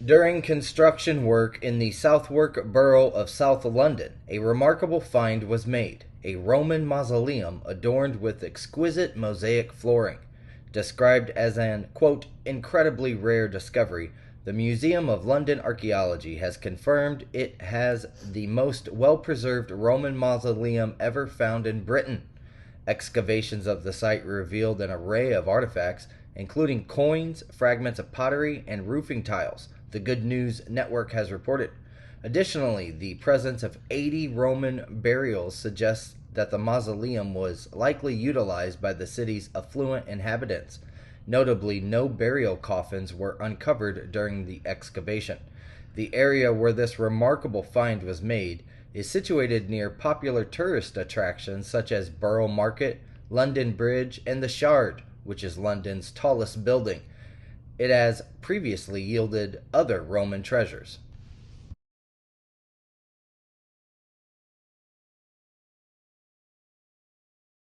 During construction work in the Southwark borough of South London, a remarkable find was made: a Roman mausoleum adorned with exquisite mosaic flooring. Described as an, quote, incredibly rare discovery, the Museum of London Archaeology has confirmed it has the most well-preserved Roman mausoleum ever found in Britain. Excavations of the site revealed an array of artifacts, including coins, fragments of pottery, and roofing tiles, the Good News Network has reported. Additionally, the presence of 80 Roman burials suggests that the mausoleum was likely utilized by the city's affluent inhabitants. Notably, no burial coffins were uncovered during the excavation. The area where this remarkable find was made is situated near popular tourist attractions such as Borough Market, London Bridge, and the Shard, which is London's tallest building. It has previously yielded other Roman treasures.